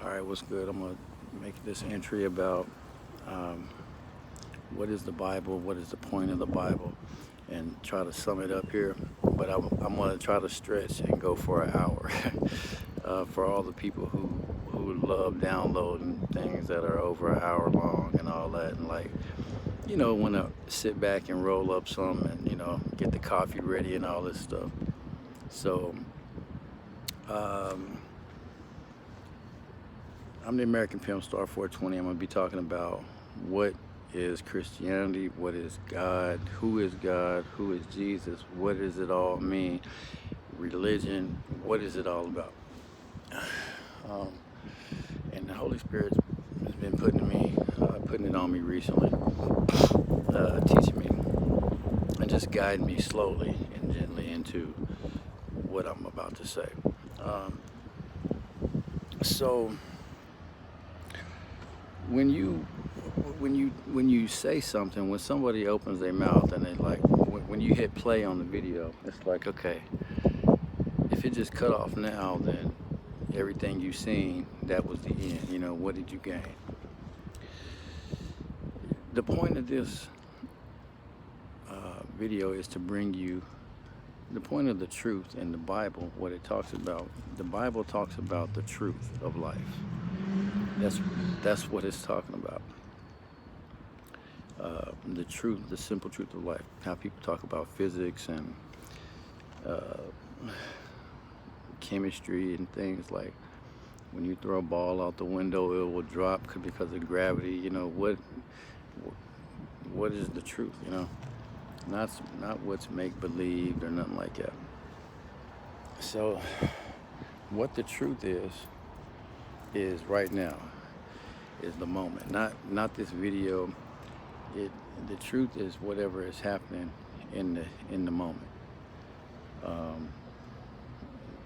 All right, what's good? I'm gonna make this entry about um, what is the Bible, what is the point of the Bible, and try to sum it up here. But I'm gonna try to stretch and go for an hour for all the people who love downloading things that are over an hour long and all that, and like want to sit back and roll up some and get the coffee ready and all this stuff. So. Um, I'm the American Pimp Star 420. I'm going to be talking about what is Christianity, what is God, who is Jesus, what does it all mean, religion, what is it all about? Um, and the Holy Spirit has been putting it on me recently, teaching me and just guiding me slowly and gently into what I'm about to say. Um, so when you say something, when somebody opens their mouth and they like when you hit play on the video, it's like, okay, if it just cut off now, then everything you've seen, that was the end. What did you gain? The point of this video is to bring you the point of the truth in the Bible. What it talks about, the Bible talks about the truth of life. That's what it's talking about. The truth, the simple truth of life. How people talk about physics and chemistry and things like when you throw a ball out the window, it will drop because of gravity. What is the truth? Not what's make believed or nothing like that. So, what the truth is right now, is the moment. Not this video. The truth is whatever is happening in the moment.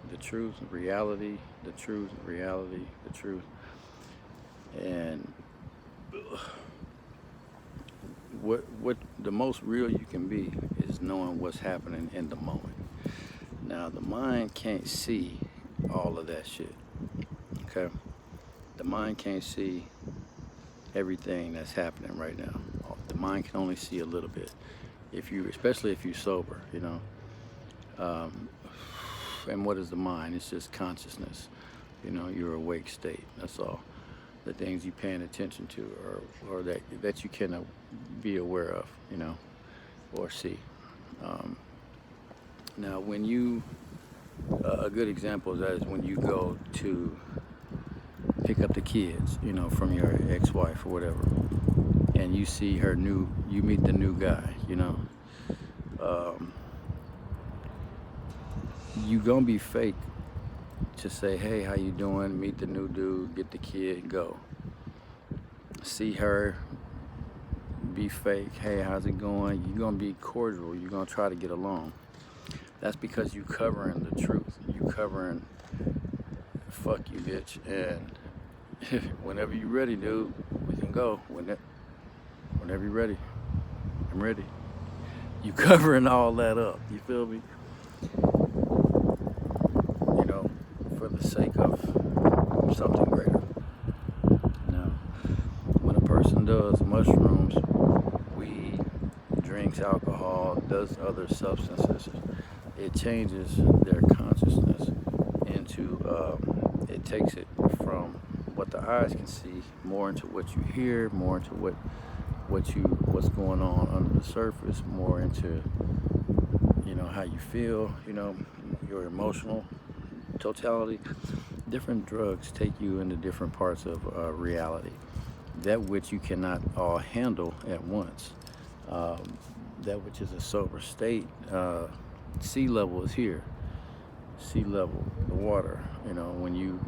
The truth, reality, the truth, reality, the truth, and what the most real you can be is knowing what's happening in the moment. Now the mind can't see all of that shit. Okay, the mind can't see everything that's happening right now. The mind can only see a little bit. Especially if you're sober, and what is the mind? It's just consciousness. Your awake state. That's all. The things you're paying attention to, or that you can be aware of, or see. Now, when a good example of that is when you go to pick up the kids, from your ex-wife or whatever, and you see you meet the new guy, you gonna be fake to say, hey, how you doing? Meet the new dude, get the kid, go. See her, be fake, hey, how's it going? You're gonna be cordial, you're gonna try to get along. That's because you covering the truth. You covering, fuck you, bitch, and whenever you're ready, dude, we can go. Whenever you're ready, I'm ready. You covering all that up, you feel me? For the sake of something greater. Now, when a person does mushrooms, weed, drinks alcohol, does other substances, it changes their consciousness into, it takes it from what the eyes can see more into what you hear, more into what's going on under the surface, more into, how you feel, your emotional totality. Different drugs take you into different parts of reality, that which you cannot all handle at once. That which is a sober state. Sea level is here. Sea level, the water. When you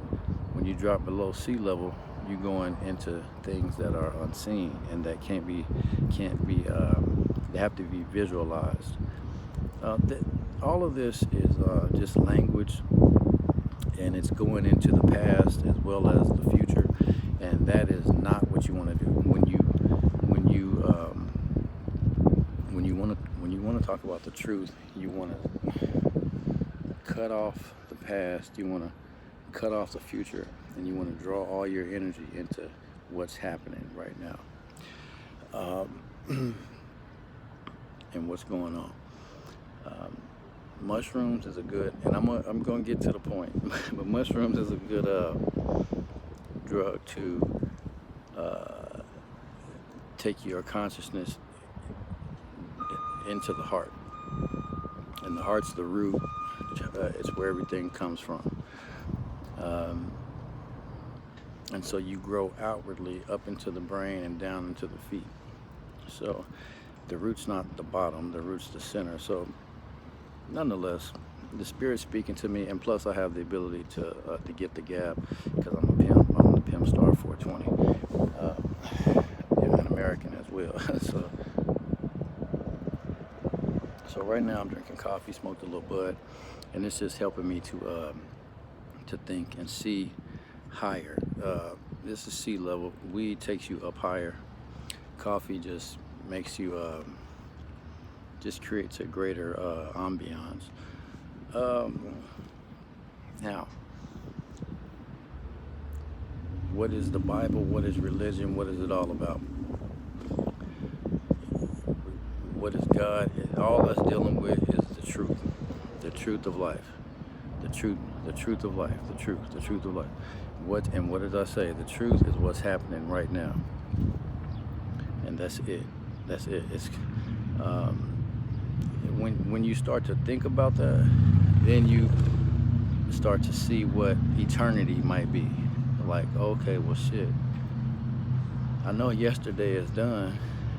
drop below sea level, you're going into things that are unseen and that can't be. They have to be visualized. All of this is just language, and it's going into the past as well as the future, and that is not what you want to do. When you want to talk about the truth, you want to cut off the past. You want to cut off the future, and you want to draw all your energy into what's happening right now, and what's going on. Mushrooms is a good, and I'm going to get to the point, but mushrooms is a good drug to take your consciousness into the heart. And the heart's the root, it's where everything comes from. And so you grow outwardly up into the brain and down into the feet. So the root's not the bottom, the root's the center. So nonetheless, the Spirit's speaking to me, and plus I have the ability to get the gab because I'm a pimp. I'm the Pimp Star 420, an American as well. So right now I'm drinking coffee, smoked a little bud, and it's just helping me to think and see higher. This is sea level. Weed takes you up higher. Coffee just makes you just creates a greater ambiance. Now, what is the Bible? What is religion? What is it all about? What is God? All that's dealing with is the truth of life, the truth of life, the truth of life. What did I say? The truth is what's happening right now, and that's it. It's when you start to think about that, then you start to see what eternity might be. Like, okay, well, shit. I know yesterday is done.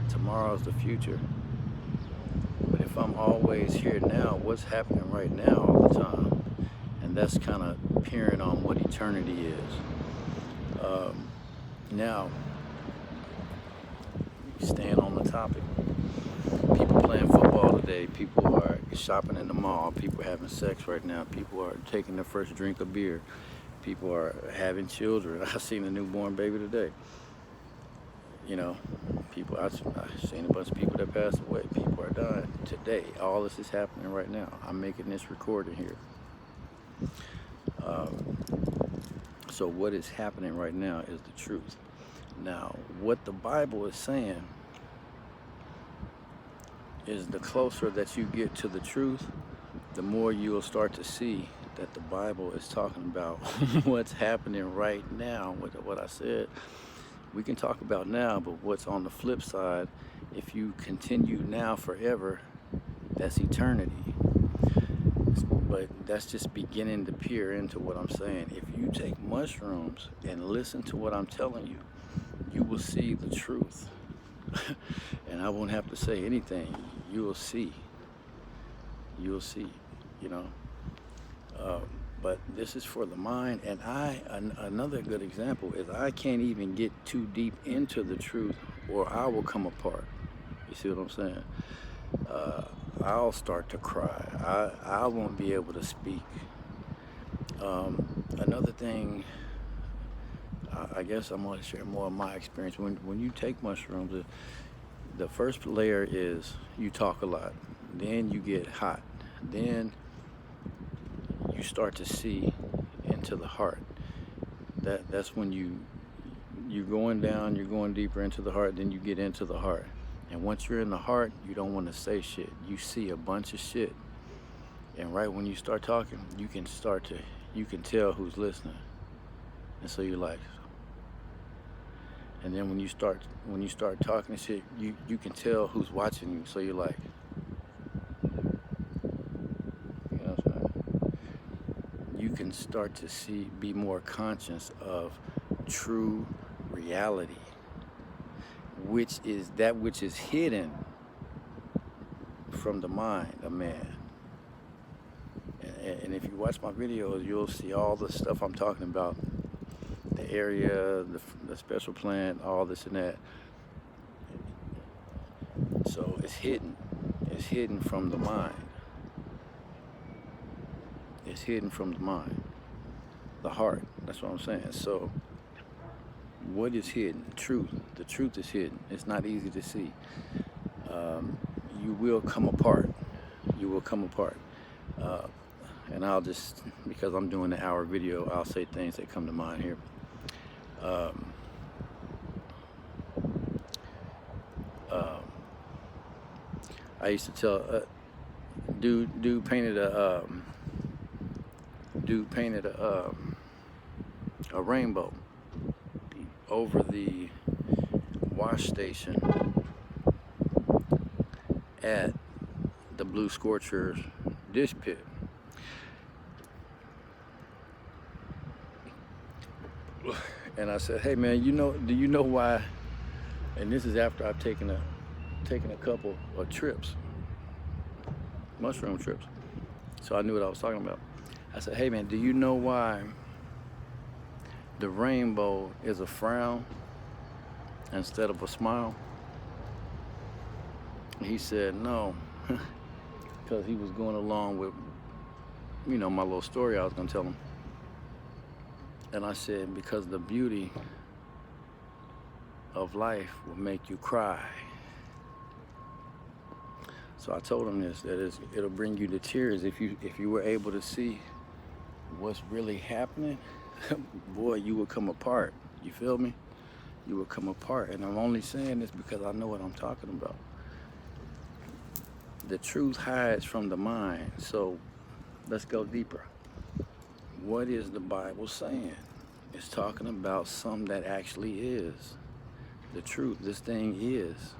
Tomorrow's the future. But if I'm always here now, what's happening right now all the time? And that's kind of peering on what eternity is. Now, staying on the topic, people playing football today, people are shopping in the mall, people are having sex right now, people are taking their first drink of beer, people are having children. I seen a newborn baby today. You know, I've seen a bunch of people that passed away. People are dying today. All this is happening right now. I'm making this recording here. So what is happening right now is the truth. Now, what the Bible is saying is the closer that you get to the truth, the more you'll start to see that the Bible is talking about what's happening right now. With what I said, we can talk about now, but what's on the flip side, if you continue now forever, that's eternity. But that's just beginning to peer into what I'm saying. If you take mushrooms and listen to what I'm telling you, you will see the truth. And I won't have to say anything. You will see. You'll see, you know. But this is for the mind, and another good example is I can't even get too deep into the truth or I will come apart. You see what I'm saying? I'll start to cry. I won't be able to speak. Another thing, I guess I'm going to share more of my experience. When you take mushrooms, the first layer is you talk a lot. Then you get hot. Then you start to see into the heart. That's when you're going down, you're going deeper into the heart, then you get into the heart. And once you're in the heart, you don't want to say shit. You see a bunch of shit. And right when you start talking, you can tell who's listening. And so you're like, and then when you start talking shit, you can tell who's watching you. So you're like, you know what I'm saying? You can start to be more conscious of true reality, which is that which is hidden from the mind of man. And if you watch my videos, you'll see all the stuff I'm talking about, the area, the special plant, all this and that. So it's hidden from the mind. It's hidden from the mind, the heart. That's what I'm saying. So what is hidden? Truth. The truth is hidden. It's not easy to see. You will come apart. You will come apart. and I'll just, because I'm doing the hour video, I'll say things that come to mind here. Um, um, I used to tell, dude painted a rainbow over the wash station at the Blue Scorcher dish pit. And I said, hey man, do you know why? And this is after I've taken a couple of trips, mushroom trips. So I knew what I was talking about. I said, hey man, do you know why the rainbow is a frown instead of a smile? He said no, because he was going along with, my little story I was gonna tell him. And I said, because the beauty of life will make you cry. So I told him this, that it'll bring you to tears if you were able to see what's really happening. Boy, you would come apart. You feel me? You would come apart. And I'm only saying this because I know what I'm talking about. The truth hides from the mind. So let's go deeper. What is the Bible saying? It's talking about something that actually is the truth. This thing is.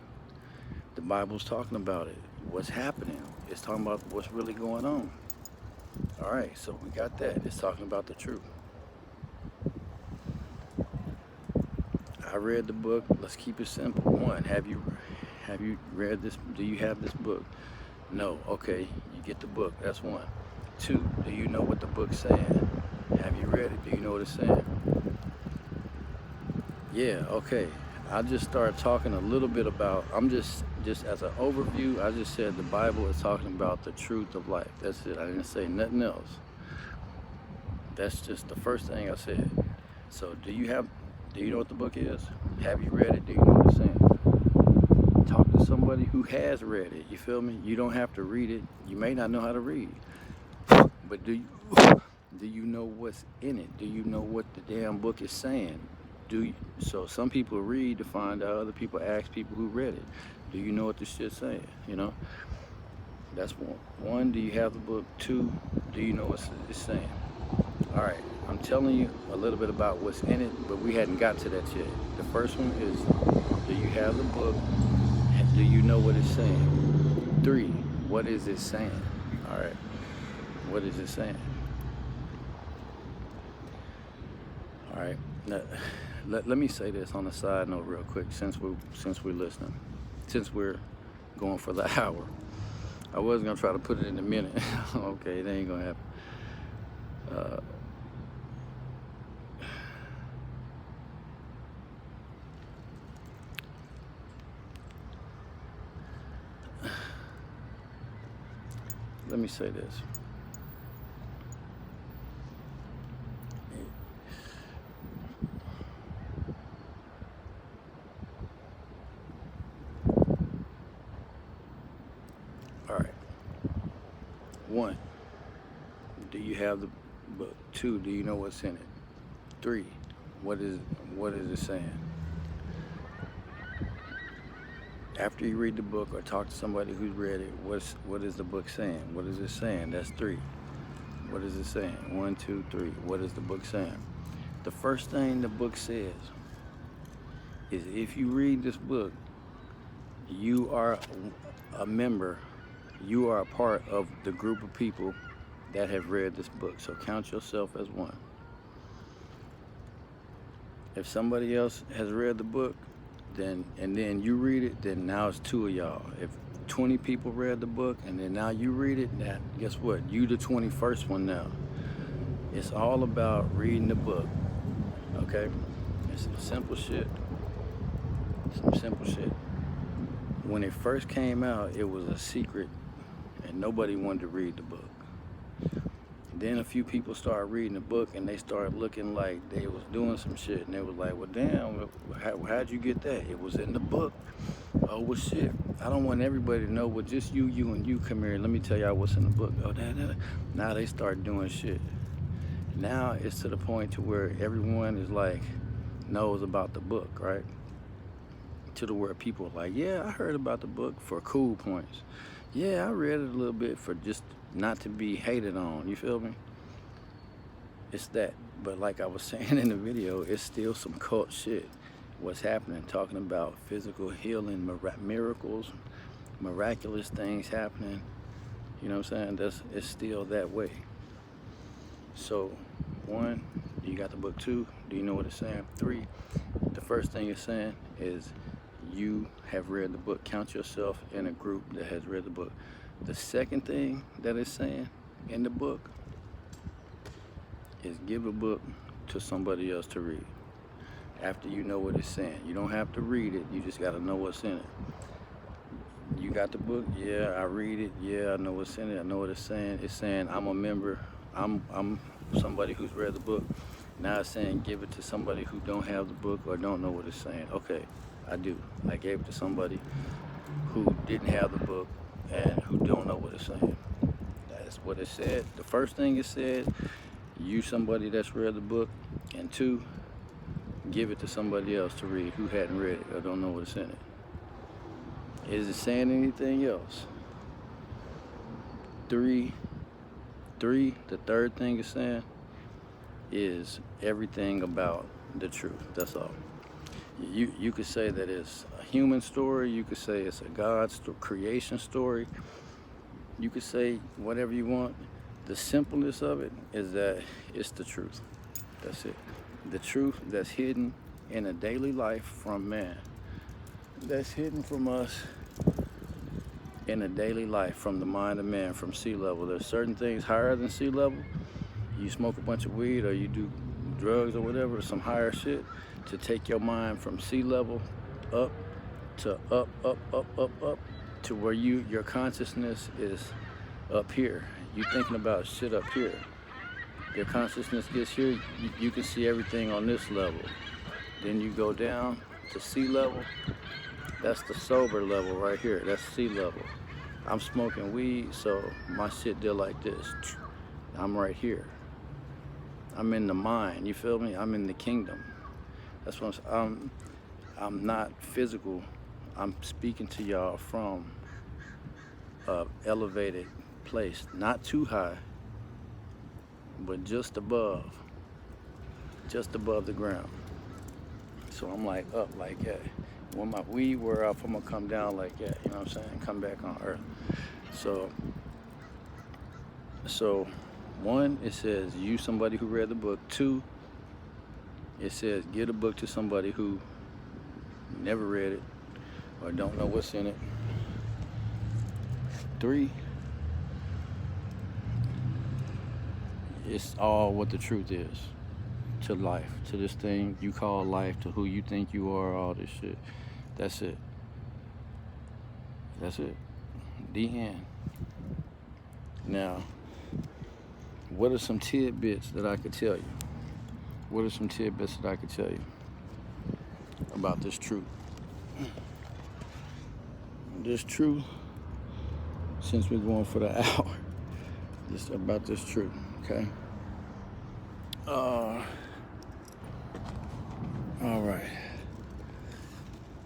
The Bible's talking about it. What's happening? It's talking about what's really going on. All right, so we got that. It's talking about the truth. I read the book. Let's keep it simple. One, have you read this? Do you have this book? No. Okay, you get the book. That's one. Two, do you know what the book's saying? Have you read it? Do you know what it's saying? Yeah, okay. I just started talking a little bit about, I'm just as an overview, I just said the Bible is talking about the truth of life. That's it. I didn't say nothing else. That's just the first thing I said. So do you know what the book is? Have you read it? Do you know what it's saying? Talk to somebody who has read it. You feel me? You don't have to read it. You may not know how to read. But do you know what's in it? Do you know what the damn book is saying? So some people read to find out, other people ask people who read it. Do you know what this shit's saying? That's one. One, do you have the book? Two, do you know what it's saying? All right, I'm telling you a little bit about what's in it, but we hadn't got to that yet. The first one is, do you have the book? Do you know what it's saying? Three, what is it saying? All right, what is it saying? All right, now, let me say this on the side note real quick, since we're listening, since we're going for the hour. I was gonna try to put it in a minute. Okay, it ain't gonna happen. Let me say this. All right. One, do you have the book? Two, do you know what's in it? Three, what is it saying? After you read the book or talk to somebody who's read it, what is the book saying? What is it saying? That's three. What is it saying? 1, 2, 3. What is the book saying? The first thing the book says is, if you read this book, you are a member, you are a part of the group of people that have read this book. So count yourself as one. If somebody else has read the book, and then you read it, then now it's two of y'all. If 20 people read the book and then now you read it, now guess what? You the 21st one now. It's all about reading the book, okay? It's some simple shit. When it first came out, it was a secret and nobody wanted to read the book. Then a few people started reading the book and they started looking like they was doing some shit. And they was like, well, damn, how'd you get that? It was in the book. Oh, well, shit. I don't want everybody to know. Well, just you, and you come here. Let me tell y'all what's in the book. Oh, that. Now they start doing shit. Now it's to the point to where everyone is like, knows about the book, right? To the where people are like, yeah, I heard about the book for cool points. Yeah, I read it a little bit for just not to be hated on. You feel me? It's that. But like I was saying in the video, it's still some cult shit. What's happening? Talking about physical healing, miracles, miraculous things happening. You know what I'm saying? It's still that way. So, 1, you got the book. 2, do you know what it's saying? 3, the first thing it's saying is you have read the book. Count yourself in a group that has read the book. The second thing that it's saying in the book is give a book to somebody else to read. After you know what it's saying. You don't have to read it, you just got to know what's in it. You got the book? Yeah, I read it. Yeah, I know what's in it. I know what it's saying. It's saying I'm a member. I'm somebody who's read the book. Now it's saying give it to somebody who don't have the book or don't know what it's saying. Okay, I do. I gave it to somebody who didn't have the book and who don't know what it's saying. That's what it said. The first thing it said, you somebody that's read the book, and 2, give it to somebody else to read who hadn't read it or don't know what's in it. Is it saying anything else? 3, the third thing it's saying is everything about the truth. That's all. You could say that it's a human story. You could say it's a God creation story. You could say whatever you want. The simplest of it is that it's the truth. That's it. The truth that's hidden in a daily life from man. That's hidden from us in a daily life from the mind of man, from sea level. There's certain things higher than sea level. You smoke a bunch of weed or you do drugs or whatever, some higher shit to take your mind from sea level up to up to where your consciousness is up here. You thinking about shit up here. Your consciousness gets here, you can see everything on this level. Then you go down to sea level. That's the sober level right here. That's sea level. I'm smoking weed, so my shit did like this. I'm right here. I'm in the mind, you feel me? I'm in the kingdom. That's what I'm not physical. I'm speaking to y'all from an elevated place. Not too high, but just above the ground. So I'm like up like that. When my weed wear off, I'm gonna come down like that, you know what I'm saying? Come back on earth. So 1, it says you somebody who read the book. 2, it says give a book to somebody who never read it or don't know what's in it. 3, it's all what the truth is to life, to this thing you call life, to who you think you are, all this shit. That's it. That's it. The end. Now, what are some tidbits that I could tell you? What are some tidbits that I could tell you about this truth? This truth, since we're going for the hour, just about this truth, okay? All right.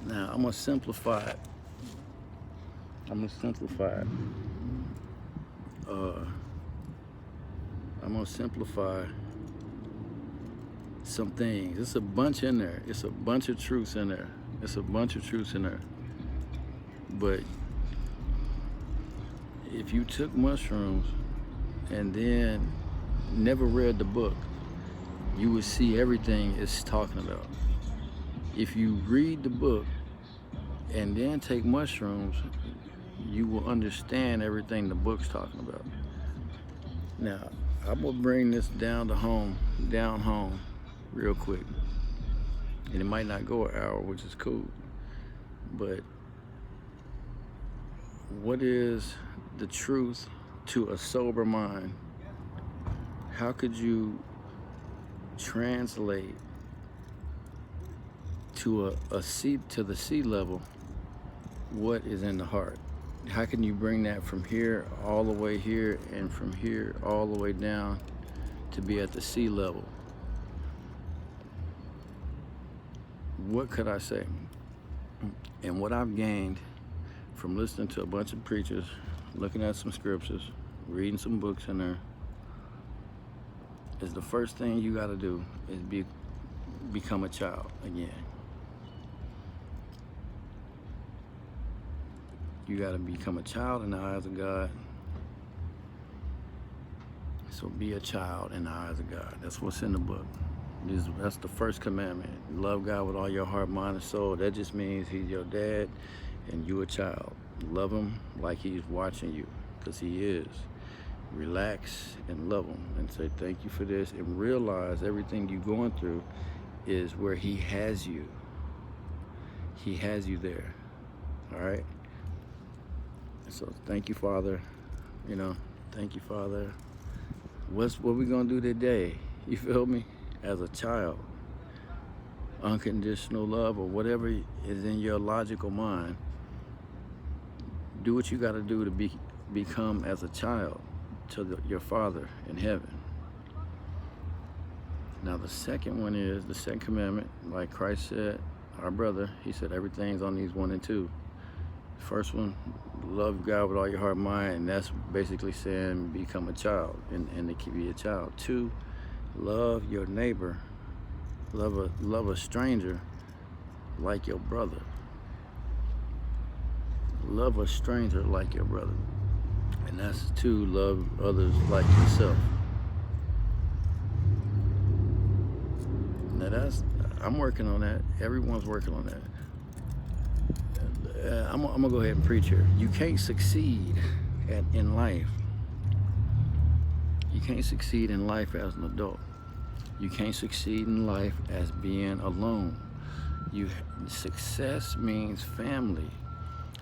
Now, I'm gonna simplify it. I'm gonna simplify some things. It's a bunch in there. It's a bunch of truths in there. But if you took mushrooms and then never read the book, you would see everything it's talking about. If you read the book and then take mushrooms, you will understand everything the book's talking about. Now, I'm gonna bring this down home real quick. And it might not go an hour, which is cool. But what is the truth to a sober mind how could you translate to the sea level what is in the heart? How can you bring that from here all the way here and from here all the way down to be at the sea level? What could I say? And what I've gained from listening to a bunch of preachers, looking at some scriptures, reading some books in there, is the first thing you got to do is become a child again. You got to become a child in the eyes of God. So be a child in the eyes of God. That's what's in the book. That's the first commandment. Love God with all your heart, mind, and soul. That just means he's your dad and you a child. Love him like he's watching you, because he is. Relax and love him and say thank you for this, and realize everything you're going through is where he has you. He has you there. All right? So thank you, Father. Thank you, Father. What we gonna do today? You feel me? As a child, unconditional love, or whatever is in your logical mind. Do what you got to do to become as a child to your Father in heaven. Now the second one is the second commandment, like Christ said, our brother. He said everything's on these 1 and 2. First one, love God with all your heart, mind, and that's basically saying become a child and to keep you a child. 2, love your neighbor, love a stranger like your brother. Love a stranger like your brother. And that's 2, love others like yourself. Now I'm working on that. Everyone's working on that. I'm gonna go ahead and preach here. You can't succeed in life. You can't succeed in life as an adult. You can't succeed in life as being alone. Success means family.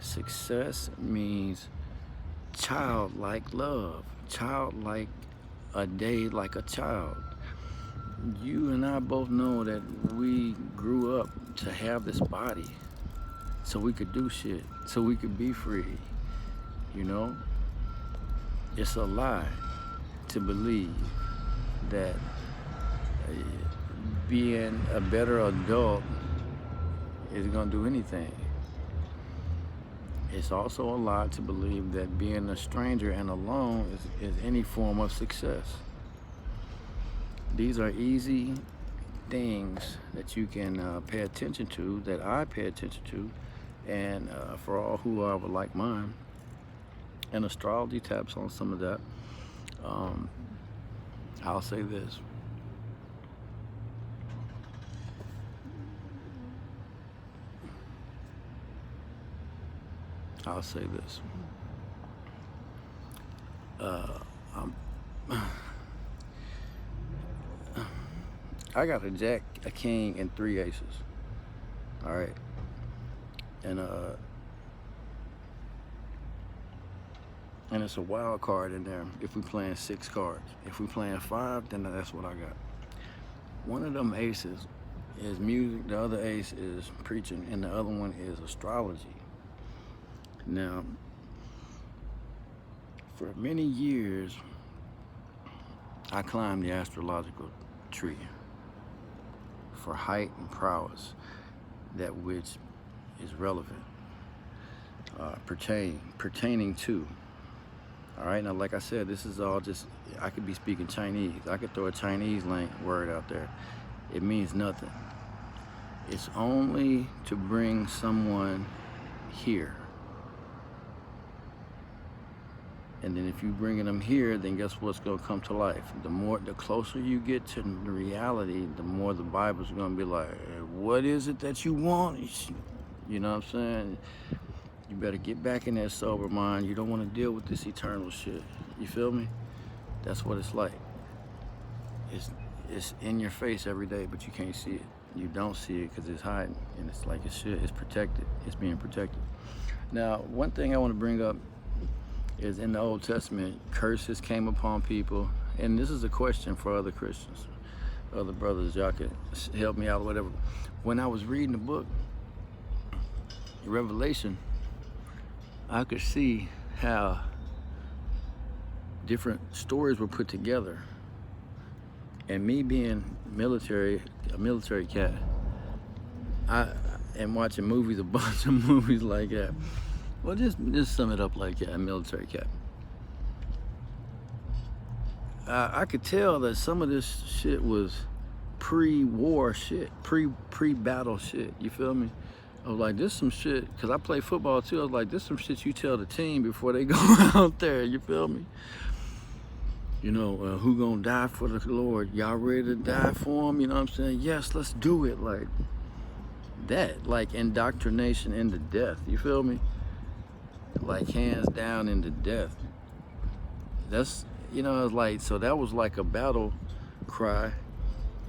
Success means childlike love. Childlike, a day like a child. You and I both know that we grew up to have this body so we could do shit, so we could be free. It's a lie to believe that being a better adult is gonna do anything. It's also a lie to believe that being a stranger and alone is any form of success. These are easy things that you can pay attention to, that I pay attention to, and for all who are like mine, and astrology taps on some of that. I'll say this. I got a jack, a king, and 3 aces. All right, and it's a wild card in there. If we playing 6 cards, if we playing 5, then that's what I got. One of them aces is music. The other ace is preaching, and the other one is astrology. Now, for many years, I climbed the astrological tree for height and prowess, that which is relevant, pertaining to. All right, now like I said, this is all just, I could be speaking Chinese. I could throw a Chinese word out there. It means nothing. It's only to bring someone here. And then if you're bringing them here, then guess what's going to come to life? The closer you get to the reality, the more the Bible's going to be like, what is it that you want? You know what I'm saying? You better get back in that sober mind. You don't want to deal with this eternal shit. You feel me? That's what it's like. It's in your face every day, but you can't see it. You don't see it because it's hiding, and it's like it's protected. It's being protected. Now, one thing I want to bring up is in the Old Testament, curses came upon people and this is a question for other Christians, other brothers, y'all can help me out or whatever. When I was reading the book, Revelation, I could see how different stories were put together. And me being a military cat, I am watching movies, a bunch of movies like that. Well, just sum it up like that, a military cat. I could tell that some of this shit was pre-war shit, pre-battle shit. You feel me? I was like, this some shit, because I play football too. I was like, this some shit you tell the team before they go out there. You feel me? You know, who gonna die for the Lord? Y'all ready to die for him? You know what I'm saying? Yes, let's do it. Like that, like indoctrination into death. You feel me? Like hands down into death. That's, you know, it's like, so that was like a battle cry.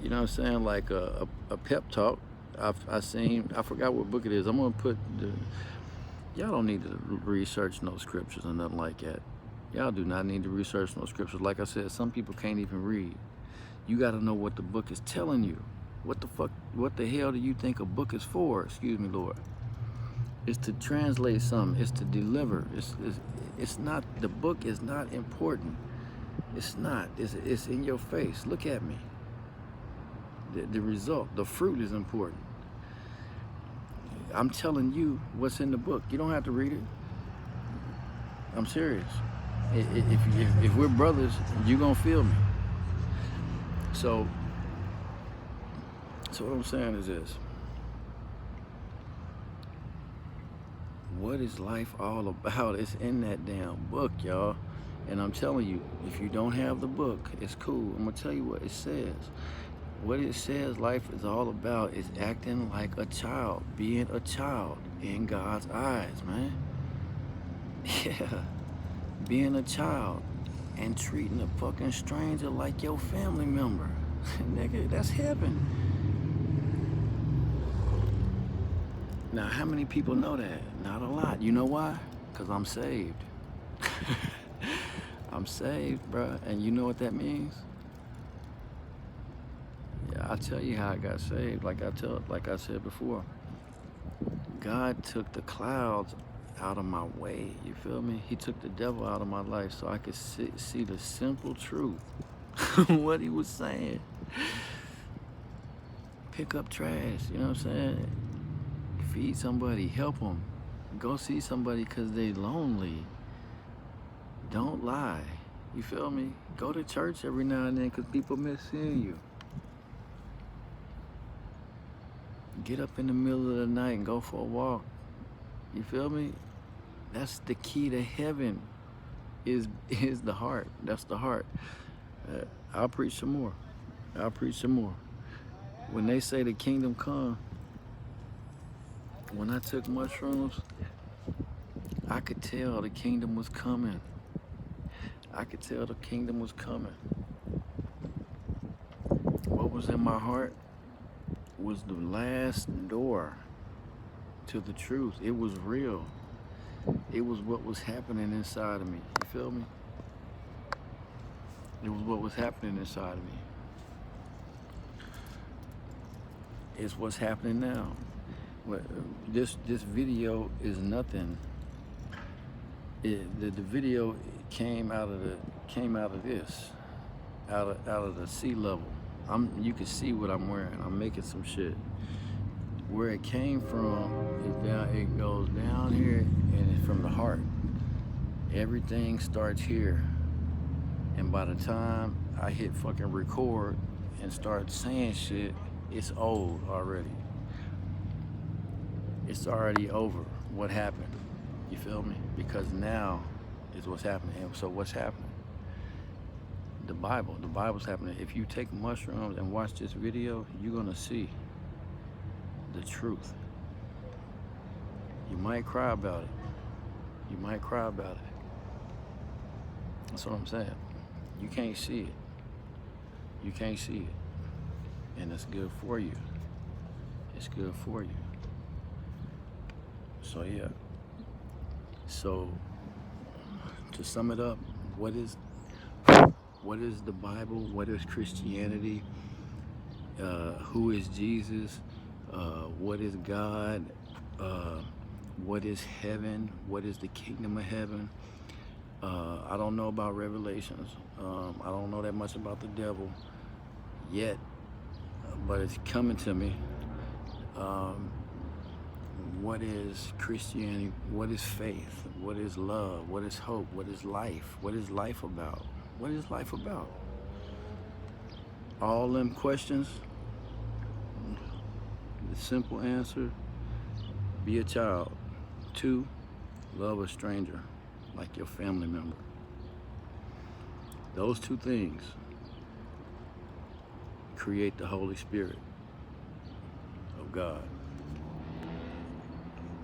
You know what I'm saying? Like a pep talk. I seen, I forgot what book it is. I'm gonna put y'all don't need to research no scriptures or nothing like that. Y'all do not need to research no scriptures. Like I said, some people can't even read. You got to know what the book is telling you. What the hell do you think a book is for? Excuse me, Lord. It's to translate something. It's to deliver. It's not, the book is not important. It's not. It's in your face. Look at me. The result, the fruit is important. I'm telling you what's in the book. You don't have to read it. I'm serious. If we're brothers, you're gonna feel me. So what I'm saying is this. What is life all about? It's in that damn book, y'all. And I'm telling you, if you don't have the book, it's cool. I'm gonna tell you what it says. What it says life is all about is acting like a child, being a child in God's eyes, man. Yeah. Being a child and treating a fucking stranger like your family member. Nigga, that's heaven. Now, how many people know that? Not a lot. You know why? Because I'm saved. I'm saved, bro. And you know what that means? Yeah, I'll tell you how I got saved. Like I said before, God took the clouds out of my way. You feel me? He took the devil out of my life so I could see the simple truth. What he was saying. Pick up trash. You know what I'm saying? Feed somebody. Help them. Go see somebody because they lonely. Don't lie. You feel me? Go to church every now and then because people miss seeing you. Get up in the middle of the night and go for a walk. You feel me? That's the key to heaven, is the heart. That's the heart. I'll preach some more. I'll preach some more. When they say the kingdom come, when I took mushrooms, I could tell the kingdom was coming. I could tell the kingdom was coming. What was in my heart was the last door to the truth. It was real. It was what was happening inside of me. You feel me? It was what was happening inside of me. It's what's happening now. This video is nothing. The video came out of this, out of the sea level. You can see what I'm wearing. I'm making some shit. Where it came from is down. It goes down here, and it's from the heart. Everything starts here, and by the time I hit fucking record and start saying shit, it's old already. It's already over. What happened? You feel me? Because now is what's happening. And so what's happening? The Bible's happening. If you take mushrooms and watch this video, you're gonna see the truth. You might cry about it. You might cry about it. That's what I'm saying. You can't see it. You can't see it. And it's good for you. It's good for you. So yeah. So to sum it up, what is What is the Bible? What is Christianity? Who is Jesus? What is God? What is heaven? What is the kingdom of heaven? I don't know about Revelations. I don't know that much about the devil yet, but it's coming to me. What is Christianity? What is faith? What is love? What is hope? What is life? What is life about? What is life about? All them questions, the simple answer, be a child. 2, love a stranger like your family member. Those 2 things create the Holy Spirit of God.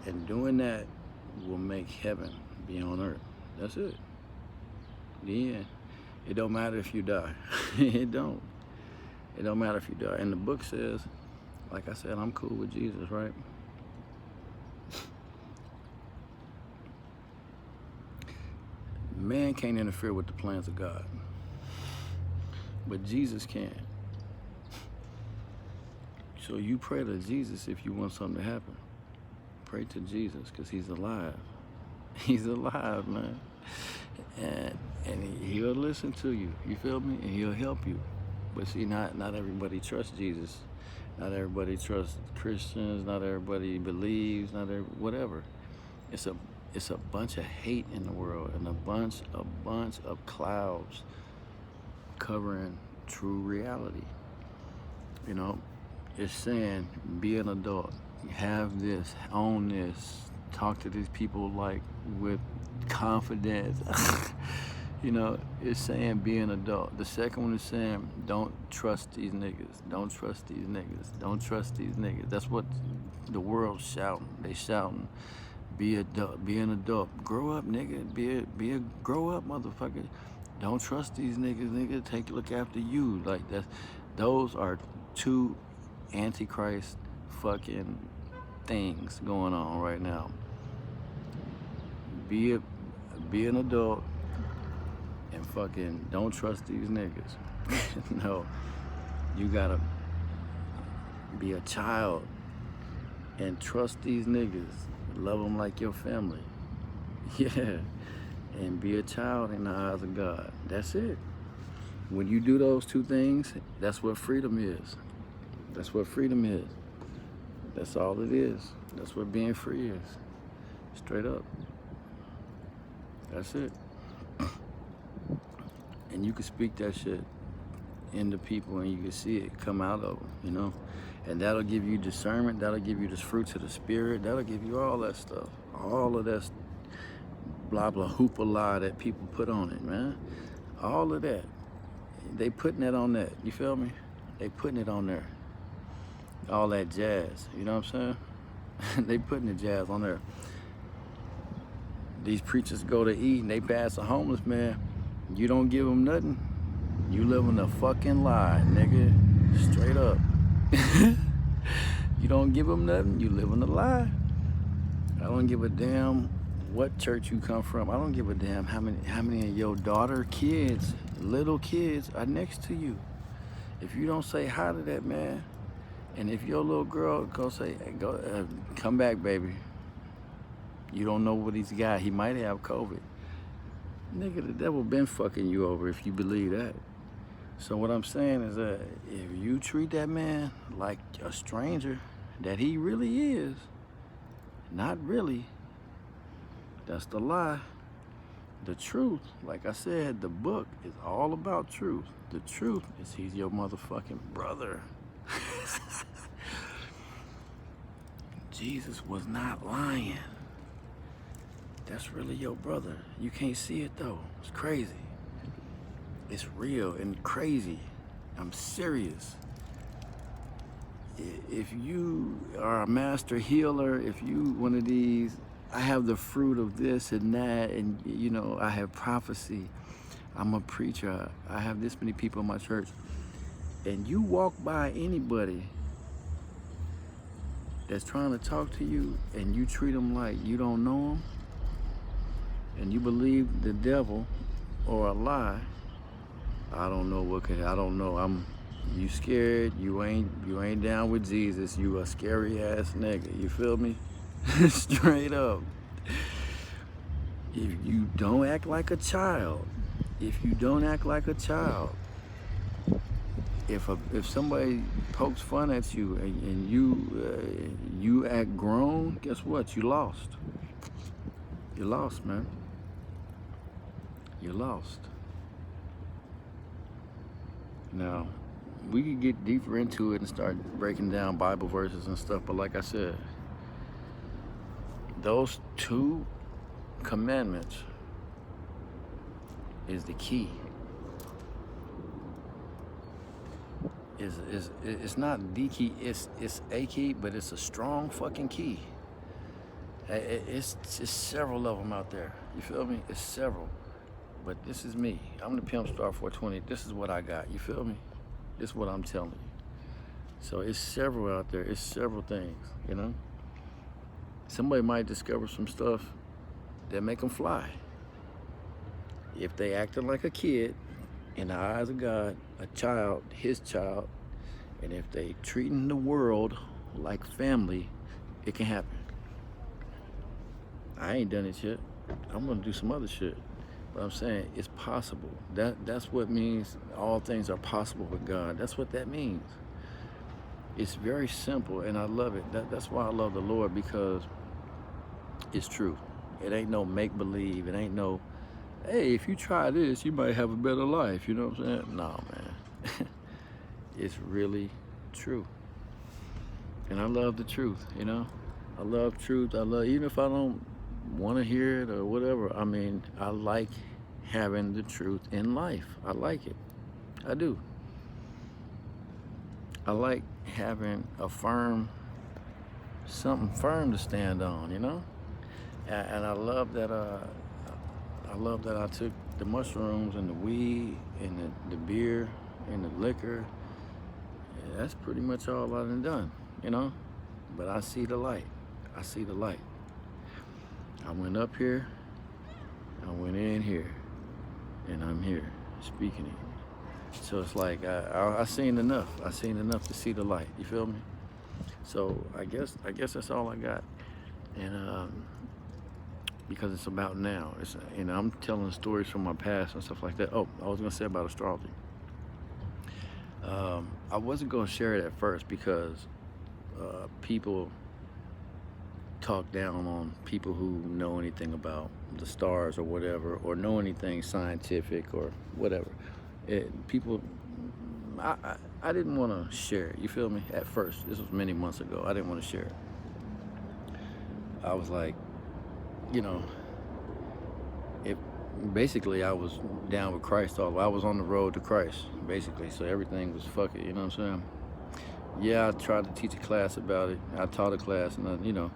And doing that will make heaven be on earth. That's it. The end. It don't matter if you die. It don't. It don't matter if you die. And the book says, like I said, I'm cool with Jesus, right? Man can't interfere with the plans of God, but Jesus can. So you pray to Jesus if you want something to happen. Pray to Jesus, because he's alive. He's alive, man. And he'll listen to you. You feel me? And he'll help you. But see, not everybody trusts Jesus. Not everybody trusts Christians. Not everybody believes. Whatever. It's a bunch of hate in the world, and a bunch of clouds covering true reality. You know, it's saying, be an adult, have this, own this, talk to these people like with confidence. You know, it's saying be an adult. The second one is saying, don't trust these niggas. Don't trust these niggas. Don't trust these niggas. That's what the world's shouting. They shouting, be an adult. Grow up, nigga. Be a grow up, motherfucker. Don't trust these niggas, nigga. Take a look after you. Like those are 2 antichrist fucking things going on right now. Be an adult and fucking don't trust these niggas. No, you gotta be a child and trust these niggas. Love them like your family. Yeah, and be a child in the eyes of God. That's it. When you do those 2 things, that's what freedom is. That's what freedom is. That's all it is. That's what being free is. Straight up. That's it. And you can speak that shit into people, and you can see it come out of them, you know? And that'll give you discernment. That'll give you the fruits of the Spirit. That'll give you all that stuff. All of that blah, blah, hoopla that people put on it, man. All of that. They putting it on that. You feel me? They putting it on there. All that jazz. You know what I'm saying? They putting the jazz on there. These preachers go to eat and they pass a homeless man. You don't give them nothing. You living a fucking lie, nigga. Straight up. You don't give them nothing. You living a lie. I don't give a damn what church you come from. I don't give a damn how many of your daughter kids, little kids, are next to you. If you don't say hi to that man, and if your little girl go say, hey, come back, baby. You don't know what he's got. He might have COVID. Nigga, the devil been fucking you over if you believe that. So what I'm saying is that if you treat that man like a stranger that he really is, not really, that's the lie. The truth, like I said, the book is all about truth. The truth is he's your motherfucking brother. Jesus was not lying. That's really your brother. You can't see it though. It's crazy. It's real and crazy. I'm serious. If you are a master healer, if you one of these, I have the fruit of this and that, and you know, I have prophecy. I'm a preacher. I have this many people in my church. And you walk by anybody that's trying to talk to you and you treat them like you don't know them, and you believe the devil or a lie, I don't know what could. I don't know. You scared. You ain't down with Jesus. You a scary ass nigga. You feel me? Straight up. If you don't act like a child, if you don't act like a child, if somebody pokes fun at you and you act grown, guess what? You lost. You lost, man. You lost. Now, we could get deeper into it and start breaking down Bible verses and stuff, but like I said, those two commandments is the key. It's not the key, it's a key, but it's a strong fucking key. It's several of them out there. You feel me? It's several. But this is me. I'm the Pimp Star 420. This is what I got. You feel me? This is what I'm telling you. So it's several out there. It's several things, you know? Somebody might discover some stuff that make them fly. If they acting like a kid in the eyes of God, a child, his child, and if they treating the world like family, it can happen. I ain't done it yet. I'm gonna do some other shit. But I'm saying it's possible. That's what means all things are possible with God. That's what that means. It's very simple, and I love it. That's why I love the Lord, because it's true. It ain't no make-believe. It ain't no, hey, if you try this, you might have a better life. You know what I'm saying? No, man. It's really true. And I love the truth, you know? I love truth. Even if I don't want to hear it or whatever, I mean, I like having the truth in life. I like it. I do. I like having something firm to stand on, you know? And I love that I took the mushrooms and the weed and the beer and the liquor. Yeah, that's pretty much all I done, you know? But I see the light. I see the light. I went up here, I went in here, and I'm here speaking to you. So it's like I seen enough. I seen enough to see the light. You feel me? So I guess that's all I got. And because it's about now. I'm telling stories from my past and stuff like that. Oh, I was gonna say about astrology. I wasn't gonna share it at first because people talk down on people who know anything about the stars or whatever, or know anything scientific or whatever. I didn't want to share it, you feel me? At first, this was many months ago, I didn't want to share it. I was like, you know, basically I was down with Christ all the way. I was on the road to Christ, basically, so everything was fuck it, you know what I'm saying? Yeah, I tried to teach a class about it. I taught a class, and you know,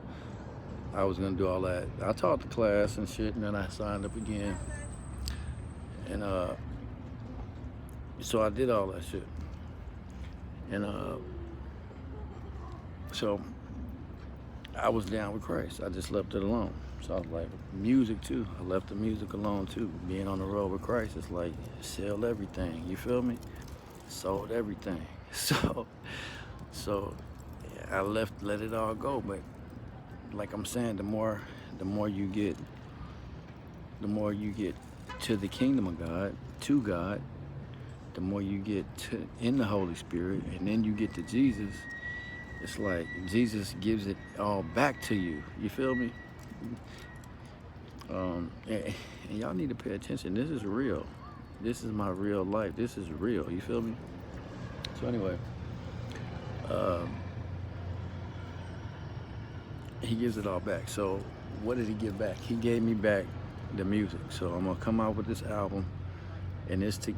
I was gonna do all that. I taught the class and shit, and then I signed up again. And so I did all that shit. And so I was down with Christ. I just left it alone. So I was like, music too. I left the music alone too. Being on the road with Christ, it's like sell everything. You feel me? Sold everything. So I let it all go. But like I'm saying, the more you get to the kingdom of God, to God, the more you get in the Holy Spirit, and then you get to Jesus. It's like Jesus gives it all back to you. You feel me? And y'all need to pay attention. This is real. This is my real life. This is real. You feel me? So anyway, he gives it all back. So what did he give back? He gave me back the music. So I'm gonna come out with this album, and it's the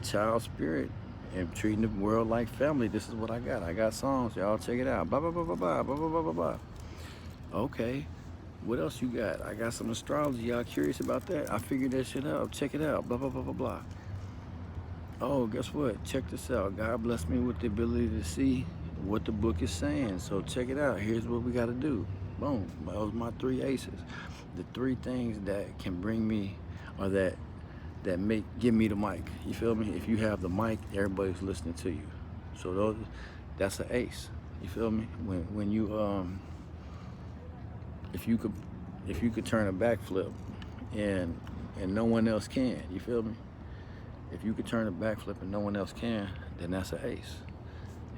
child spirit and treating the world like family. This is what I got. I got songs. Y'all check it out. Blah blah blah blah blah blah blah blah blah. Okay, what else you got? I got some astrology. Y'all curious about that? I figured that shit out. Check it out. Blah blah blah blah blah. Oh, guess what? Check this out. God blessed me with the ability to see what the book is saying. So check it out. Here's what we got to do. Boom. Those my three aces. The three things that can bring me, or that that give me the mic. You feel me? If you have the mic, everybody's listening to you. So that's an ace. You feel me? When you if you could turn a backflip and no one else can, you feel me? If you could turn a backflip and no one else can, then that's an ace.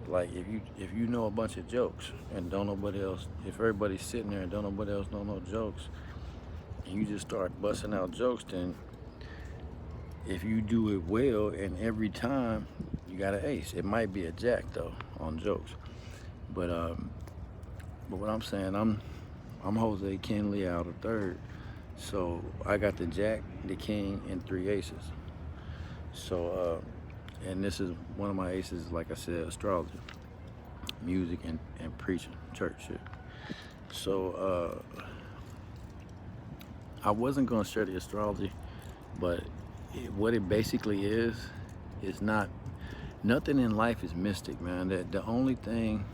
Like if you know a bunch of jokes and don't nobody else, if everybody's sitting there and don't nobody else know no jokes, and you just start busting out jokes, then if you do it well and every time, you got an ace. It might be a jack though on jokes, but what I'm saying, I'm Jose Ken Leal the third, so I got the jack, the king, and 3 aces. So and this is one of my aces, like I said, astrology, music, and preaching, church shit. So I wasn't gonna share the astrology, but what it basically is not, nothing in life is mystic, man. That the only thing,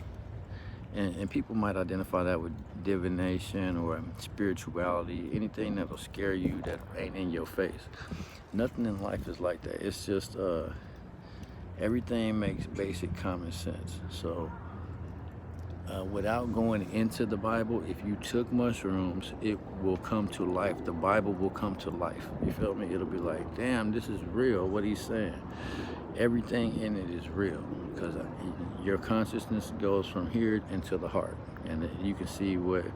and people might identify that with divination or spirituality, anything that'll scare you that ain't in your face. Nothing in life is like that. It's just everything makes basic common sense. So without going into the Bible, if you took mushrooms, it will come to life. The Bible will come to life. You feel me? It'll be like, damn, this is real, what he's saying. Everything in it is real, because your consciousness goes from here into the heart, and you can see where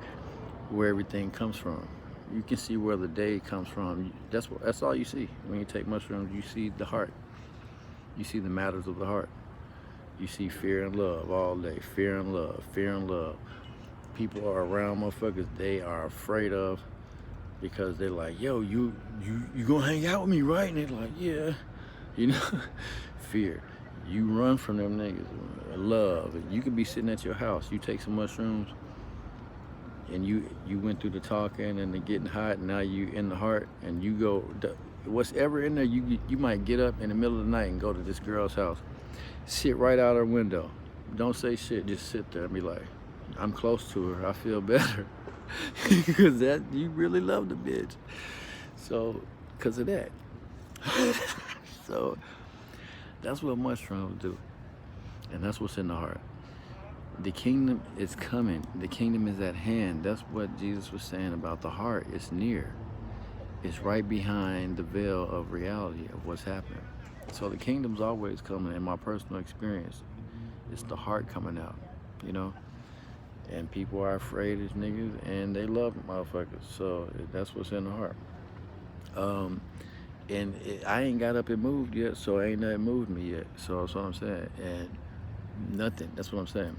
everything comes from. You can see where the day comes from. That's all you see when you take mushrooms. You see the heart. You see the matters of the heart. You see fear and love all day. Fear and love, fear and love. People are around motherfuckers they are afraid of, because they're like, yo, you gonna hang out with me, right? And they're like, yeah. You know, fear. You run from them niggas. Love. You could be sitting at your house. You take some mushrooms, and you went through the talking and the getting hot, and now you in the heart, and you go, what's ever in there, you might get up in the middle of the night and go to this girl's house, sit right out her window, don't say shit, just sit there and be like, I'm close to her, I feel better. Because that, you really love the bitch. So, because of that. So, that's what mushrooms do. And that's what's in the heart. The kingdom is coming. The kingdom is at hand. That's what Jesus was saying about the heart. It's near. It's right behind the veil of reality of what's happening. So the kingdom's always coming. In my personal experience, it's the heart coming out, you know? And people are afraid as niggas, and they love motherfuckers. So that's what's in the heart. I ain't got up and moved yet, so ain't nothing moved me yet. So that's what I'm saying. And nothing, that's what I'm saying.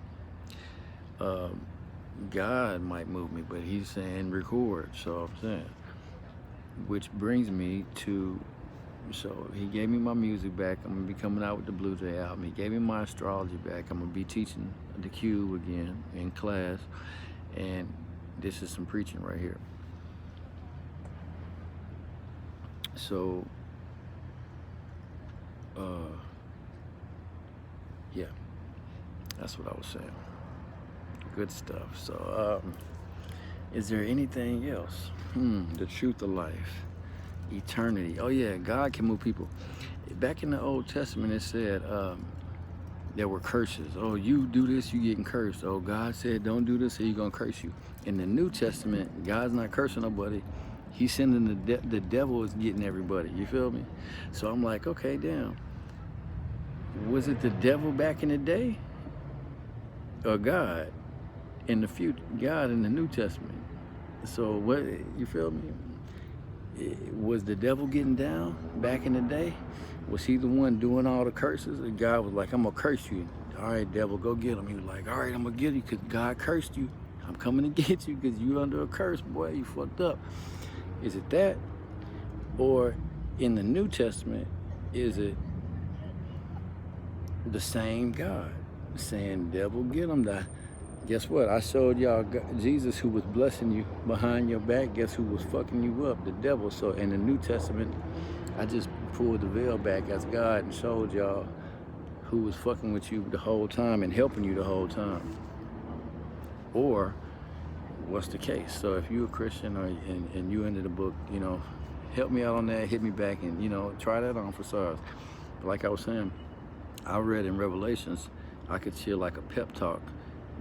God might move me, but he's saying record, so I'm saying. Which brings me to, so he gave me my music back. I'm gonna be coming out with the Blue Jay album. He gave me my astrology back. I'm gonna be teaching the cube again in class. And this is some preaching right here. So, yeah, that's what I was saying. Good stuff. So, is there anything else? The truth of life, eternity. Oh yeah, God can move people. Back in the Old Testament, it said there were curses. Oh, you do this, you getting cursed. Oh, God said don't do this, so he's gonna curse you. In the New Testament, God's not cursing nobody. He's sending the devil is getting everybody. You feel me? So I'm like, okay, damn. Was it the devil back in the day, or God in the future? God in the New Testament. So what, you feel me? Was the devil getting down back in the day? Was he the one doing all the curses? And God was like, I'm gonna curse you. All right, devil, go get him. He was like, all right, I'm gonna get you because God cursed you. I'm coming to get you because you under a curse, boy. You fucked up. Is it that? Or in the New Testament, is it the same God saying, devil, get him? Guess what? I showed y'all Jesus, who was blessing you behind your back. Guess who was fucking you up? The devil. So in the New Testament, I just pulled the veil back as God and showed y'all who was fucking with you the whole time and helping you the whole time. Or what's the case? So if you're a Christian and you into the book, you know, help me out on that, hit me back, and try that on for size. But like I was saying, I read in Revelations, I could hear like a pep talk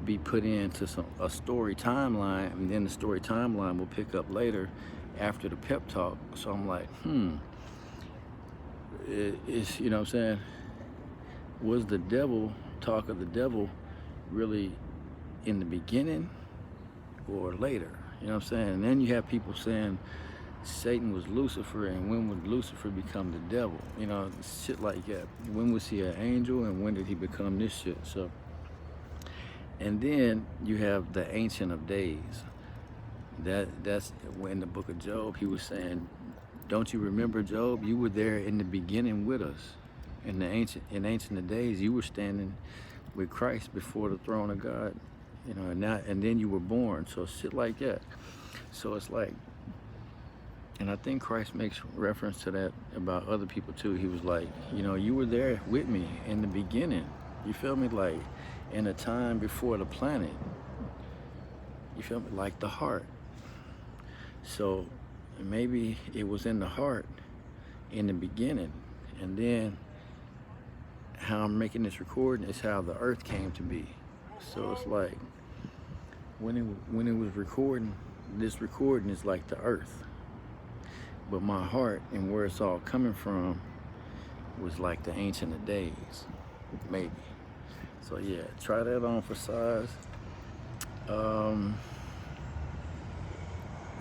be put into a story timeline, and then the story timeline will pick up later after the pep talk. So I'm like, it's, what I'm saying, was the devil, talk of the devil, really in the beginning or later? You know what I'm saying? And then you have people saying Satan was Lucifer, and when would Lucifer become the devil? Shit like that. When was he an angel, and when did he become this shit? So, and then you have the Ancient of Days. That's when in the book of Job, he was saying, don't you remember, Job? You were there in the beginning with us. In Ancient of Days, you were standing with Christ before the throne of God, and then you were born. So shit like that. So it's like, and I think Christ makes reference to that about other people too. He was like, you were there with me in the beginning. You feel me? Like in a time before the planet. You feel me? Like the heart. So maybe it was in the heart in the beginning, and then how I'm making this recording is how the earth came to be. So it's like when it was recording, this recording is like the earth, but my heart and where it's all coming from was like the Ancient of Days, maybe. So yeah, try that on for size.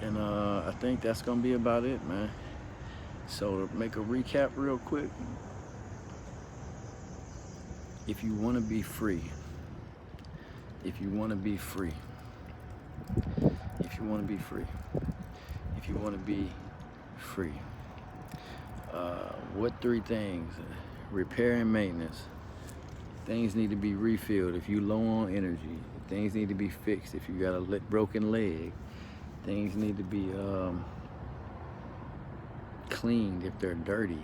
And I think that's gonna be about it, man. So to make a recap real quick, if you want to be free, if you want to be free, if you want to be free, if you want to be free, what 3 things? Repair and maintenance. Things need to be refilled if you low on energy. Things need to be fixed if you got a broken leg. Things need to be cleaned if they're dirty.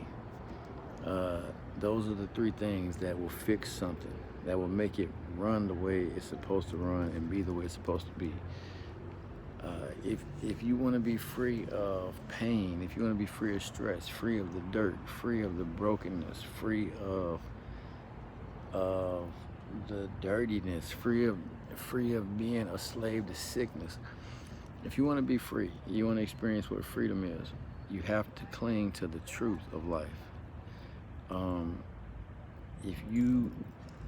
Those are the 3 things that will fix something, that will make it run the way it's supposed to run and be the way it's supposed to be. If you want to be free of pain, if you want to be free of stress, free of the dirt, free of the brokenness, free of the dirtiness, free of being a slave to sickness. If you want to be free, you want to experience what freedom is, you have to cling to the truth of life. If you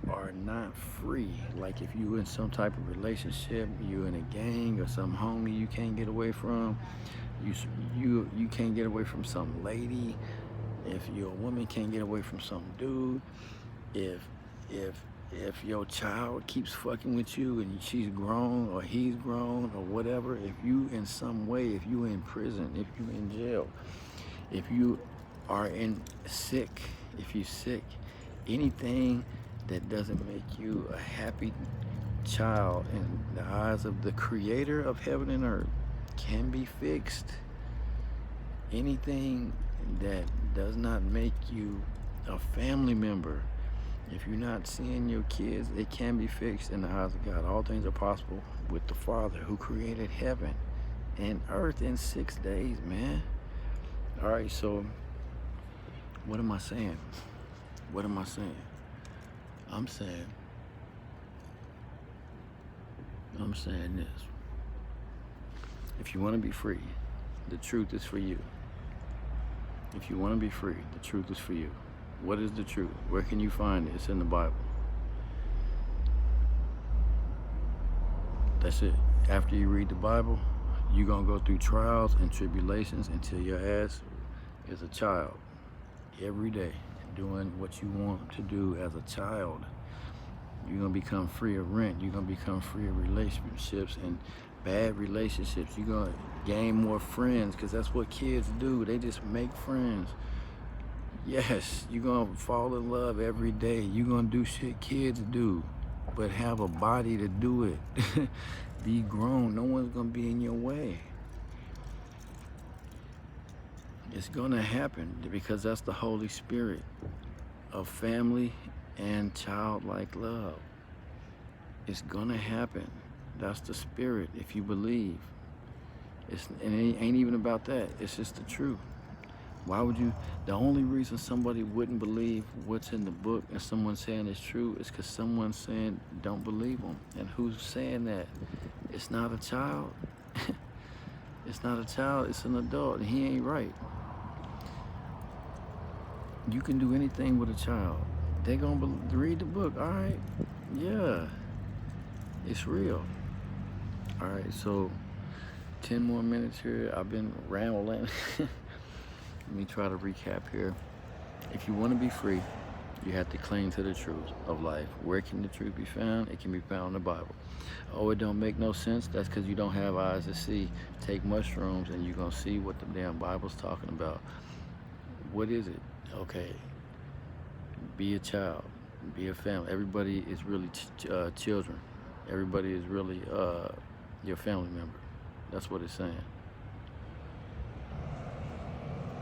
are not free, like if you in some type of relationship, you in a gang or some homie you can't get away from, you can't get away from some lady, if you're a woman can't get away from some dude, if your child keeps fucking with you and she's grown or he's grown or whatever, if you in some way, if you in prison, if you in jail, if you are sick, if you're sick, anything that doesn't make you a happy child in the eyes of the creator of heaven and earth can be fixed. Anything that does not make you a family member, if you're not seeing your kids, it can be fixed in the eyes of God. All things are possible with the Father who created heaven and earth in 6 days, man. All right, so what am I saying? What am I saying? I'm saying this. If you want to be free, the truth is for you. If you want to be free, the truth is for you. What is the truth? Where can you find it? It's in the Bible. That's it. After you read the Bible, you're going to go through trials and tribulations until your ass is a child. Every day, doing what you want to do as a child. You're going to become free of rent. You're going to become free of relationships and bad relationships. You're going to gain more friends because that's what kids do. They just make friends. Yes, you're going to fall in love every day. You're going to do shit kids do, but have a body to do it. Be grown. No one's going to be in your way. It's going to happen because that's the Holy Spirit of family and childlike love. It's going to happen. That's the Spirit if you believe. And it ain't even about that. It's just the truth. Why would you? The only reason somebody wouldn't believe what's in the book and someone saying it's true is because someone's saying don't believe them. And who's saying that? It's not a child. It's not a child, it's an adult, and he ain't right. You can do anything with a child. They gonna read the book, all right? Yeah, it's real. All right, so 10 more minutes here. I've been rambling. Let me try to recap here. If you want to be free, you have to cling to the truth of life. Where can the truth be found? It can be found in the Bible. Oh, it don't make no sense? That's because you don't have eyes to see. Take mushrooms and you're going to see what the damn Bible's talking about. What is it? Okay, be a child. Be a family. Everybody is really children. Everybody is really your family member. That's what it's saying.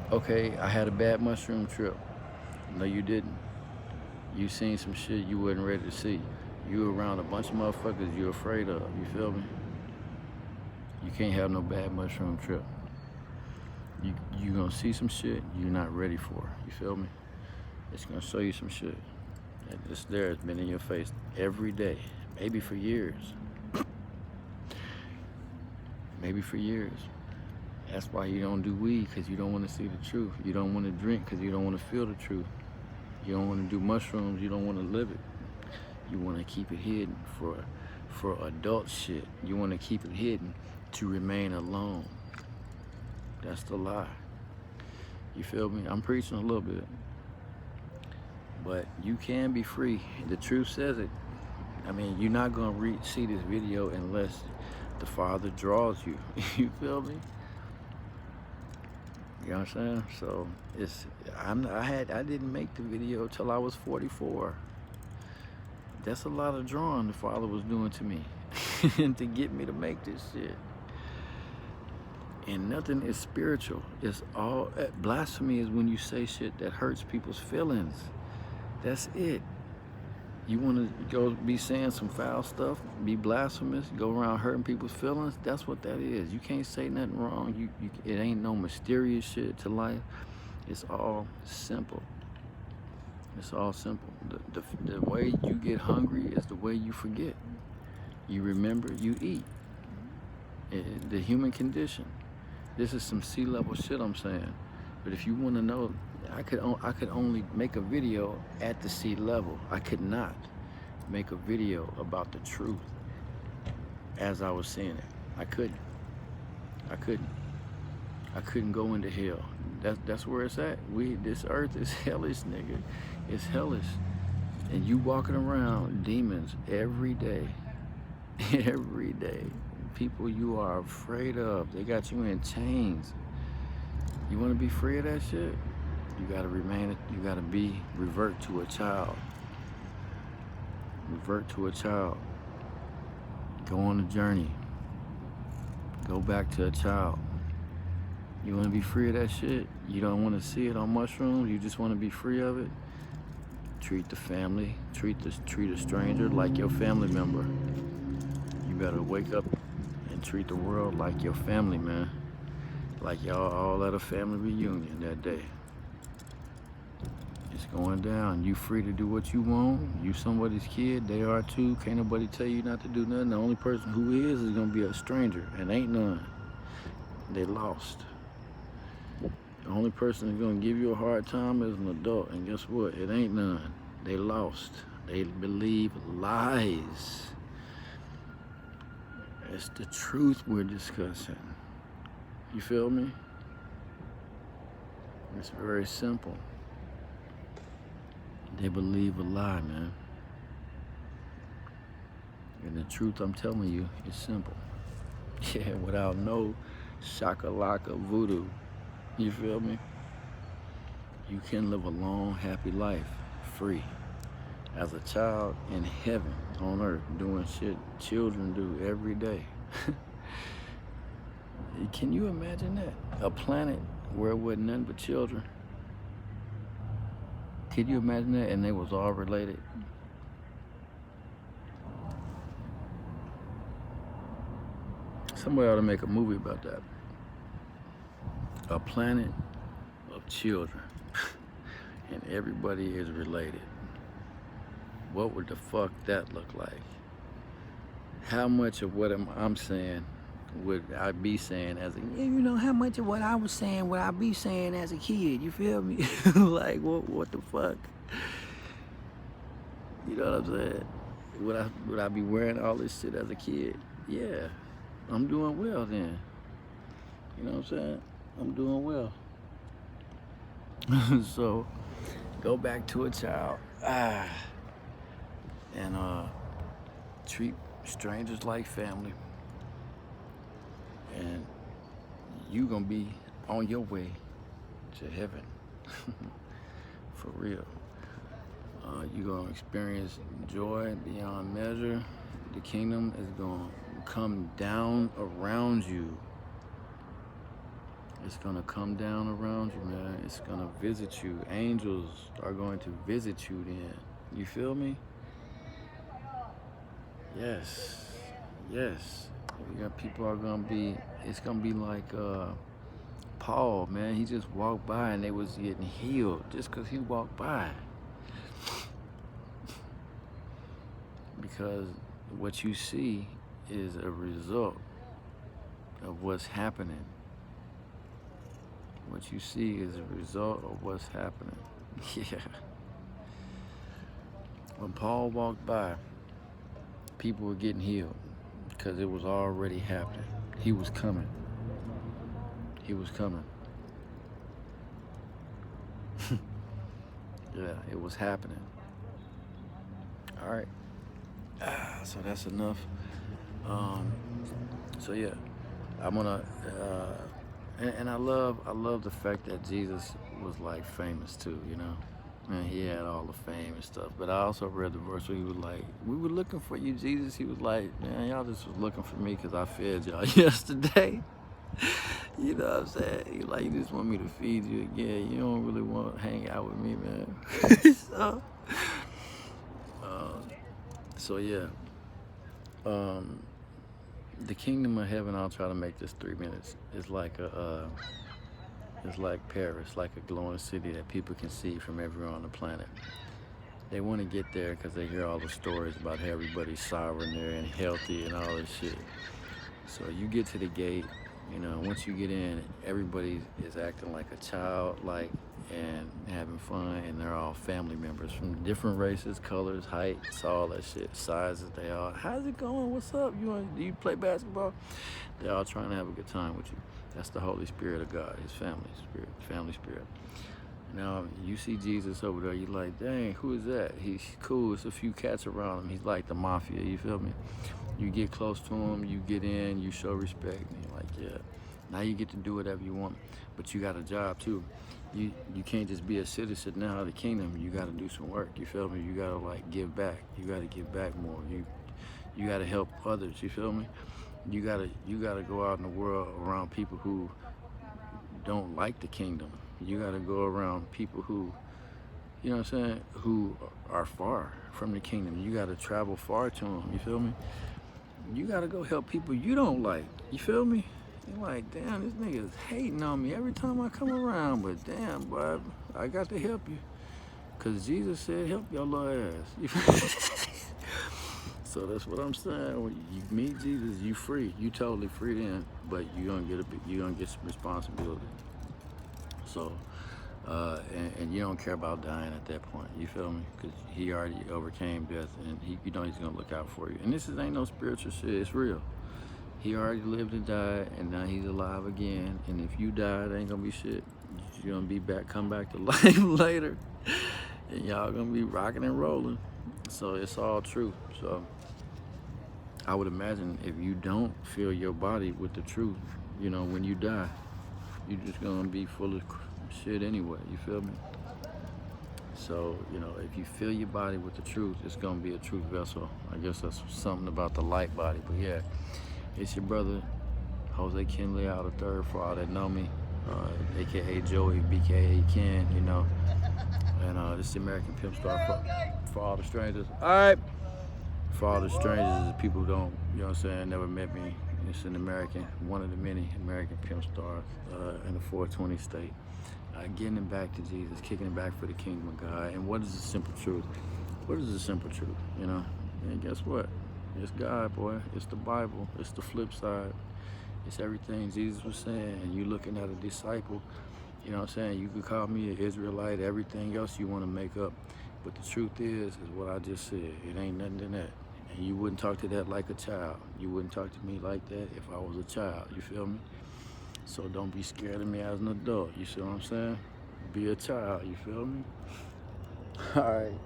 Okay, I had a bad mushroom trip. No, you didn't. You seen some shit you wasn't ready to see. You were around a bunch of motherfuckers you're afraid of. You feel me? You can't have no bad mushroom trip. You gonna see some shit you're not ready for. You feel me? It's gonna show you some shit. And it's there. It's been in your face every day. Maybe for years. Maybe for years. That's why you don't do weed, because you don't want to see the truth. You don't want to drink because you don't want to feel the truth. You don't want to do mushrooms, you don't want to live it. You want to keep it hidden for adult shit. You want to keep it hidden to remain alone. That's the lie. You feel me? I'm preaching a little bit. But you can be free. The truth says it. I mean, you're not going to see this video unless the Father draws you. You feel me? You know what I'm saying? So I didn't make the video till I was 44. That's a lot of drawing the Father was doing to me to get me to make this shit. And nothing is spiritual. It's all blasphemy is when you say shit that hurts people's feelings. That's it. You want to go be saying some foul stuff, be blasphemous, go around hurting people's feelings? That's what that is. You can't say nothing wrong. It ain't no mysterious shit to life. It's all simple. It's all simple. The way you get hungry is the way you forget. You remember, you eat. The human condition. This is some sea-level shit I'm saying. But if you want to know, I could only make a video at the sea level. I could not make a video about the truth as I was seeing it. I couldn't go into hell. That's where it's at. This earth is hellish, nigga. It's hellish. And you walking around demons every day. Every day. People you are afraid of. They got you in chains. You want to be free of that shit? You gotta revert to a child. Revert to a child. Go on a journey. Go back to a child. You wanna be free of that shit? You don't wanna see it on mushrooms, you just wanna be free of it? Treat the family, treat a stranger like your family member. You better wake up and treat the world like your family, man. Like y'all all at a family reunion that day. It's going down. You free to do what you want. You somebody's kid. They are too. Can't nobody tell you not to do nothing. The only person who is gonna be a stranger, and ain't none. They lost. The only person that's gonna give you a hard time is an adult, and guess what? It ain't none. They lost. They believe lies. It's the truth we're discussing. You feel me? It's very simple. They believe a lie, man. And the truth I'm telling you is simple. Yeah, without no shakalaka voodoo. You feel me? You can live a long, happy life, free. As a child in heaven, on earth, doing shit children do every day. Can you imagine that? A planet where it wasn't nothing but children. Can you imagine that? And they was all related. Somebody ought to make a movie about that. A planet of children, and everybody is related. What would the fuck that look like? How much of what I'm saying would I be saying as a, how much of what I was saying would I be saying as a kid? You feel me? Like, what the fuck? You know what I'm saying? Would I be wearing all this shit as a kid? Yeah, I'm doing well then. You know what I'm saying? I'm doing well. So, go back to a child. And treat strangers like family. And you gonna be on your way to heaven. For real. You're gonna experience joy beyond measure. The kingdom is gonna come down around you. It's gonna come down around you, man. It's gonna visit you. Angels are going to visit you then. You feel me? Yes. Yes. You got people are gonna be, it's gonna be like Paul, man. He just walked by and they was getting healed just because he walked by. Because what you see is a result of what's happening. What you see is a result of what's happening. Yeah. When Paul walked by, people were getting healed because it was already happening. He was coming. He was coming. Yeah, it was happening. All right. So that's enough. So yeah, I'm gonna, and I love the fact that Jesus was like famous too, you know. And he had all the fame and stuff. But I also read the verse where he was like, we were looking for you, Jesus. He was like, man, y'all just was looking for me because I fed y'all yesterday. You know what I'm saying? He like, you just want me to feed you again. You don't really want to hang out with me, man. So yeah. The kingdom of heaven, I'll try to make this 3 minutes. It's like it's like Paris, like a glowing city that people can see from everywhere on the planet. They want to get there because they hear all the stories about how everybody's sovereign there and healthy and all this shit. So you get to the gate, you know, once you get in, everybody is acting like a child, like, and having fun, and they're all family members from different races, colors, heights, all that shit, sizes. They all, how's it going? What's up? Do you play basketball? They're all trying to have a good time with you. That's the Holy Spirit of God, his family spirit. Now, you see Jesus over there, you're like, dang, who is that? He's cool, it's a few cats around him. He's like the mafia, you feel me? You get close to him, you get in, you show respect, and you're like, yeah. Now you get to do whatever you want, but you got a job too. You can't just be a citizen now of the kingdom. You got to do some work, you feel me? You got to like give back. You got to give back more. You got to help others, you feel me? You got to go out in the world around people who don't like the kingdom. You got to go around people who, you know what I'm saying, who are far from the kingdom. You got to travel far to them, you feel me? You got to go help people you don't like, you feel me? You're like, damn, this nigga's hating on me every time I come around, but damn, boy, I got to help you. Because Jesus said, help your little ass. So that's what I'm saying. When you meet Jesus, you free. You totally free then, but you're gonna get some responsibility. So, and you don't care about dying at that point. You feel me? Because he already overcame death, and you know he's gonna look out for you. And this ain't no spiritual shit. It's real. He already lived and died, and now he's alive again. And if you die, it ain't gonna be shit. You're gonna be back, come back to life later, and y'all gonna be rocking and rolling. So it's all true. So I would imagine if you don't fill your body with the truth, you know, when you die, you're just gonna be full of shit anyway. You feel me? So, you know, if you fill your body with the truth, it's gonna be a truth vessel. I guess that's something about the light body, but yeah. It's your brother, Jose Kinley out of Third, for all that know me, aka Joey, BKA Ken, you know. And this is the American Pimp Star for all the strangers. All right. For all the strangers, the people who don't, you know what I'm saying, never met me, It's an American, one of the many American pimp stars in the 420 state. Getting it back to Jesus, kicking it back for the kingdom of God. And what is the simple truth? What is the simple truth? You know? And guess what? It's God, boy. It's the Bible. It's the flip side. It's everything Jesus was saying. And you looking at a disciple, you know what I'm saying? You could call me an Israelite, everything else you want to make up. But the truth is what I just said. It ain't nothing to that. And you wouldn't talk to that like a child. You wouldn't talk to me like that if I was a child. You feel me? So don't be scared of me as an adult. You see what I'm saying? Be a child. You feel me? All right.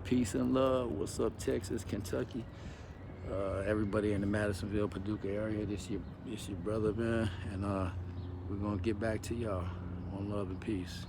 Peace and love. What's up, Texas, Kentucky? Everybody in the Madisonville, Paducah area. This your brother, man. And we're going to get back to y'all. One love and peace.